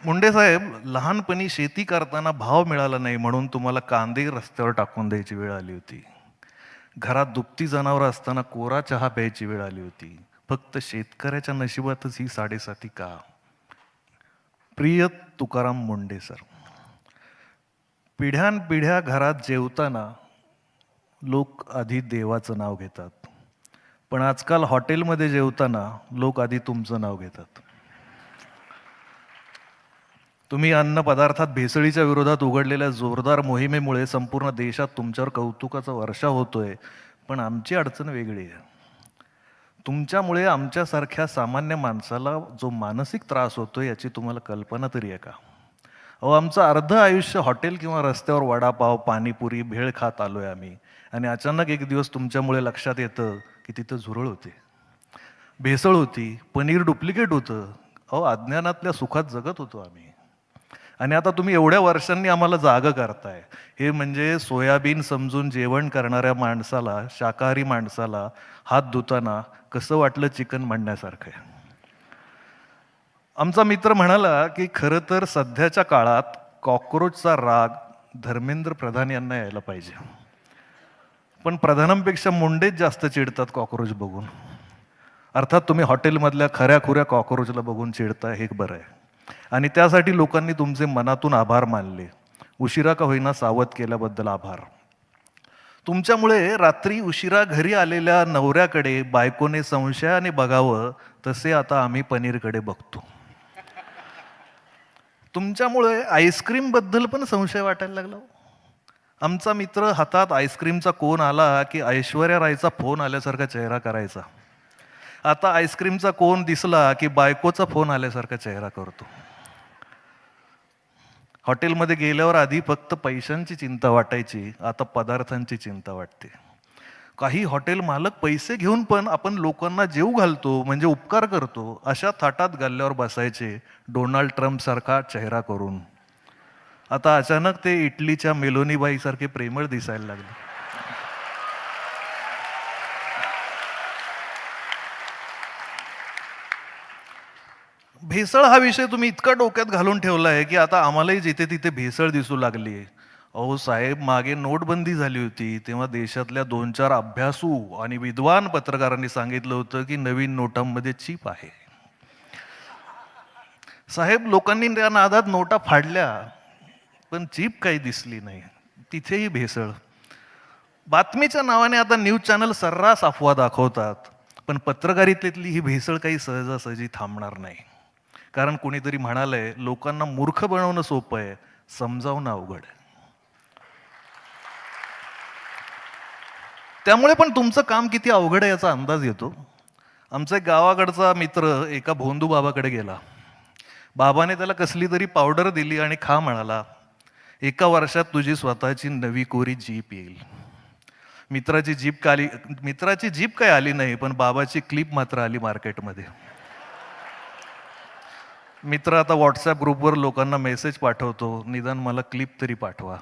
मुंडे साहेब, लहानपणी शेती करताना भाव मिळाला नाही म्हणून तुम्हाला कांदे रस्त्यावर टाकून द्यायची वेळ आली होती. घरात दुभती जनावरं असताना कोरा चहा प्यायची वेळ आली होती. फक्त शेतकऱ्याच्या नशिबातच ही साडेसाती का? प्रिय तुकाराम मुंडे सर, पिढ्यानपिढ्या घरात जेवताना लोक आधी देवाचं नाव घेतात, पण आजकाल हॉटेलमध्ये जेवताना लोक आधी तुमचं नाव घेतात. तुम्ही अन्न पदार्थात भेसळीच्या विरोधात उघडलेल्या जोरदार मोहिमेमुळे संपूर्ण देशात तुमच्यावर कौतुकाचा वर्षाव होतोय, पण आमची अडचण वेगळी आहे. तुमच्यामुळे आमच्यासारख्या सामान्य माणसाला जो मानसिक त्रास होतोय याची तुम्हाला कल्पना तरी आहे का? अहो, आमचं अर्ध आयुष्य हॉटेल किंवा रस्त्यावर वडापाव, पाणीपुरी, भेळ खात आलोय आम्ही, आणि अचानक एक दिवस तुमच्यामुळे लक्षात येतं की तिथं झुरळ होते, भेसळ होती, पनीर डुप्लिकेट होतं. अहो, अज्ञानातल्या सुखात जगत होतो आम्ही, आणि आता तुम्ही एवढ्या वर्षांनी आम्हाला जागं करताय. हे म्हणजे सोयाबीन समजून जेवण करणाऱ्या माणसाला, शाकाहारी माणसाला हात धुताना कसं वाटलं चिकन म्हणण्यासारखं आहे. आमचा मित्र म्हणाला की खरं तर सध्याच्या काळात कॉक्रोचचा राग धर्मेंद्र प्रधान यांना यायला पाहिजे, पण प्रधानांपेक्षा मुंडेच जास्त चिडतात कॉक्रोच बघून. अर्थात तुम्ही हॉटेलमधल्या खऱ्याखुऱ्या कॉक्रोचला बघून चिडताय हे बरं आहे, आणि त्यासाठी लोकांनी तुमचे मनातून आभार मानले. उशिरा का होईना सावध केल्याबद्दल आभार. तुमच्यामुळे रात्री उशिरा घरी आलेल्या नवऱ्याकडे बायकोने संशयाने बघावं, तसे आता आम्ही पनीरकडे बघतो. तुमच्यामुळे आईस्क्रीम बद्दल पण संशय वाटायला लागला. आमचा मित्र हातात आईस्क्रीमचा कोन आला की ऐश्वर्या रायचा फोन आल्यासारखा चेहरा करायचा. आता आईस्क्रीमचा कोन दिसला की बायकोचा फोन आल्यासारखा चेहरा करतो. हॉटेलमध्ये गेल्यावर आधी फक्त पैशांची चिंता वाटायची, आता पदार्थांची चिंता वाटते. काही हॉटेल मालक पैसे घेऊन पण आपण लोकांना जेवू घालतो म्हणजे उपकार करतो अशा थाटात गल्ल्यावर बसायचे, डोनाल्ड ट्रम्प सारखा चेहरा करून. आता अचानक ते इटलीच्या मेलोनीबाई सारखे प्रेमळ दिसायला लागले. भेसळ हा विषय तुम्ही इतका डोक्यात घालून ठेवलाय की आता आम्हालाही जिथे तिथे भेसळ दिसू लागली. अहो साहेब, मागे नोटबंदी झाली होती तेव्हा देशातल्या 2-4 अभ्यासू आणि विद्वान पत्रकारांनी सांगितलं होतं की नवीन नोटांमध्ये चीप आहे. साहेब, लोकांनी त्या नादात नोटा फाडल्या, पण चीप काही दिसली नाही, तिथेही भेसळ. बातमीच्या नावाने आता न्यूज चॅनल सर्रास अफवा दाखवतात, पण पत्रकारितेतली ही भेसळ काही सहजासहजी थांबणार नाही. कारण कोणीतरी म्हणालंय, लोकांना मूर्ख बनवणं सोपं आहे, समजावणं अवघड आहे. त्यामुळे पण तुमचं काम किती अवघड आहे याचा अंदाज येतो. आमचा एक गावाकडचा मित्र एका भोंदू बाबाकडे गेला. बाबाने त्याला कसली तरी पावडर दिली आणि खा म्हणाला. 1 वर्षात तुझी स्वतःची नवी कोरी जीप येईल. मित्राची जीप काय आली नाही, पण बाबाची क्लिप मात्र आली मार्केटमध्ये. मित्र आता व्हॉट्सअप ग्रुपवर लोकांना मेसेज पाठवतो, निदान मला क्लिप तरी पाठवा.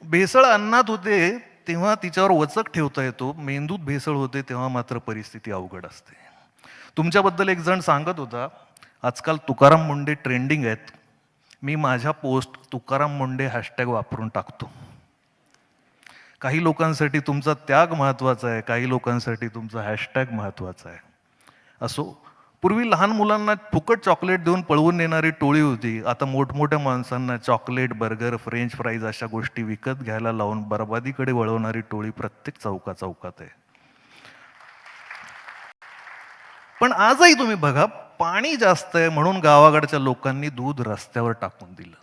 भेसळ अन्नात होते तेव्हा तिच्यावर वचक ठेवता येतो, मेंदूत भेसळ होते तेव्हा मात्र परिस्थिती अवघड असते. तुमच्याबद्दल एक जण सांगत होता, आजकाल तुकाराम मुंडे ट्रेंडिंग आहेत. मी माझ्या पोस्ट तुकाराम मुंडे हॅशटॅग वापरून टाकतो. काही लोकांसाठी तुमचा त्याग महत्वाचा आहे, काही लोकांसाठी तुमचा हॅशटॅग महत्वाचा आहे. असो, पूर्वी लहान मुलांना फुकट चॉकलेट देऊन पळवून नेणारी टोळी होती. आता मोठमोठ्या माणसांना चॉकलेट, बर्गर, फ्रेंच फ्राईज अशा गोष्टी विकत घ्यायला लावून बरबादीकडे वळवणारी टोळी प्रत्येक चौकात आहे. पण आजही तुम्ही बघा, पाणी जास्त आहे म्हणून गावाकडच्या लोकांनी दूध रस्त्यावर टाकून दिलं.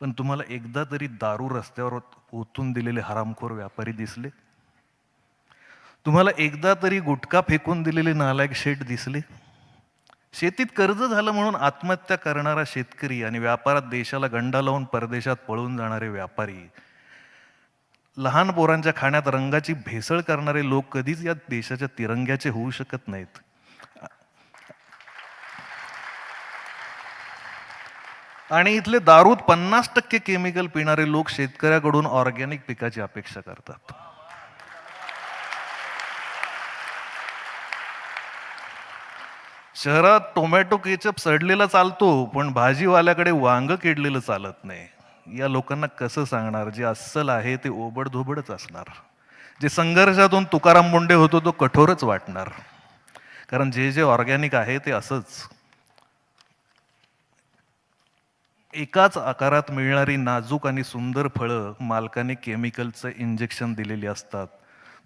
पण तुम्हाला एकदा तरी दारू रस्त्यावर ओतून दिलेले हरामखोर व्यापारी दिसले? तुम्हाला एकदा तरी गुटखा फेकून दिलेले नालायक शेठ दिसले? शेतीत कर्ज झालं म्हणून आत्महत्या करणारा शेतकरी आणि व्यापारात देशाला गंडा लावून परदेशात पळून जाणारे व्यापारी, लहान पोरांच्या खाण्यात रंगाची भेसळ करणारे लोक कधीच या देशाच्या तिरंग्याचे होऊ शकत नाहीत. आणि इथले दारूत 50% केमिकल पिणारे लोक शेतकऱ्याकडून ऑर्गॅनिक पिकाची अपेक्षा करतात. शहरात टोमॅटो केचप सडलेला चालतो, पण भाजीवाल्याकडे वांग किडलेलं चालत नाही. या लोकांना कसं सांगणार? जे अस्सल आहे ते ओबडधोबडच असणार. जे संघर्षातून तुकाराम मुंडे होतो तो कठोरच वाटणार. कारण जे जे ऑर्गॅनिक आहे ते असंच. एकाच आकारात मिळणारी नाजूक आणि सुंदर फळं मालकाने केमिकलचं इंजेक्शन दिलेली असतात.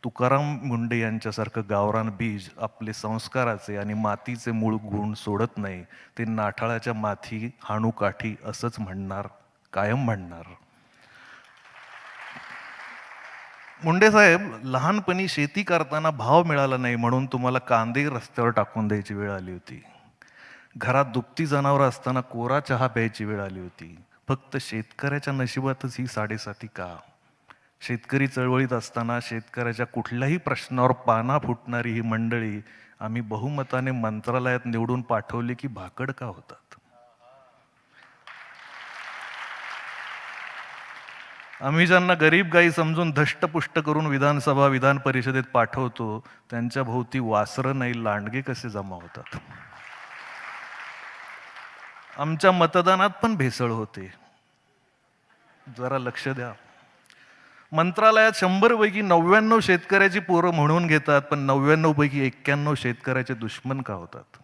तुकाराम मुंडे यांच्यासारखं गावरान बीज आपले संस्काराचे आणि मातीचे मूळ गुण सोडत नाही. ते नाठाळाच्या माथी हाणू काठी असंच म्हणणार, कायम म्हणणार. मुंडे साहेब, लहानपणी शेती करताना भाव मिळाला नाही म्हणून तुम्हाला कांदे रस्त्यावर टाकून द्यायची वेळ आली होती. घरात दुभती जनावरं असताना कोरा चहा प्यायची वेळ आली होती. फक्त शेतकऱ्याच्या नशिबातच ही साडेसाती का? शेतकरी चळवळीत असताना शेतकऱ्याच्या कुठल्याही प्रश्नावर पाना फुटणारी ही मंडळी आम्ही बहुमताने मंत्रालयात निवडून पाठवली की भाकड का होतात? आम्ही ज्यांना गरीब गाई समजून धष्टपुष्ट करून विधानसभा विधान परिषदेत पाठवतो त्यांच्या भोवती वासरं नाही लांडगे कसे जमा होतात? आमच्या मतदानात पण भेसळ होते, जरा लक्ष द्या. मंत्रालयात 100 पैकी 99 शेतकऱ्याची पोरं म्हणून घेतात, पण 99 पैकी 91 शेतकऱ्याचे दुश्मन का होतात?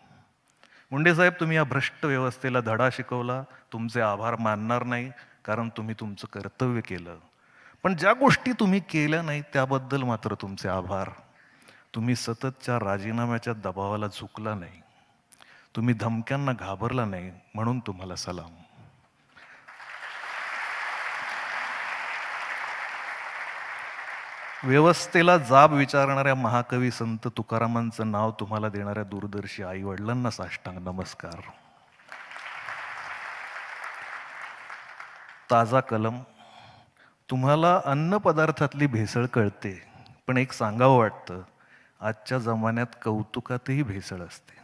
मुंडे साहेब, तुम्ही या भ्रष्ट व्यवस्थेला धडा शिकवला. तुमचे आभार मानणार नाही, कारण तुम्ही तुमचं कर्तव्य केलं. पण ज्या गोष्टी तुम्ही केल्या नाही त्याबद्दल मात्र तुमचे आभार. तुम्ही सततच्या राजीनाम्याच्या दबावाला झुकला नाही. तुम्ही धमक्यांना घाबरला नाही, म्हणून तुम्हाला सलाम. व्यवस्थेला जाब विचारणाऱ्या महाकवी संत तुकारामांचं नाव तुम्हाला देणाऱ्या दूरदर्शी आई वडिलांना साष्टांग नमस्कार. ताजा कलम. तुम्हाला अन्न पदार्थातली भेसळ कळते, पण एक सांगावं वाटतं, आजच्या जमान्यात कौतुकातही भेसळ असते.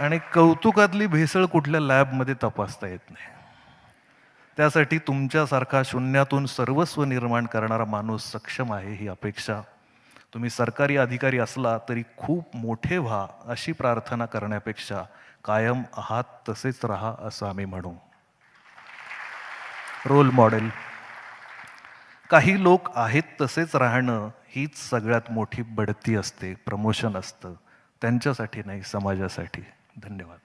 आणि कौतुकातली भेसळ कुठल्या लॅबमध्ये तपासता येत नाही. त्यासाठी तुमच्यासारखा शून्यातून सर्वस्व निर्माण करणारा माणूस सक्षम आहे ही अपेक्षा. तुम्ही सरकारी अधिकारी असला तरी खूप मोठे व्हा अशी प्रार्थना करण्यापेक्षा कायम आहात तसेच राहा असं आम्ही म्हणू. Role model. काही लोक आहेत तसेच राहणं हीच सगळ्यात मोठी बढती असते, प्रमोशन असतं. त्यांच्यासाठी नाही, समाजासाठी. धन्यवाद.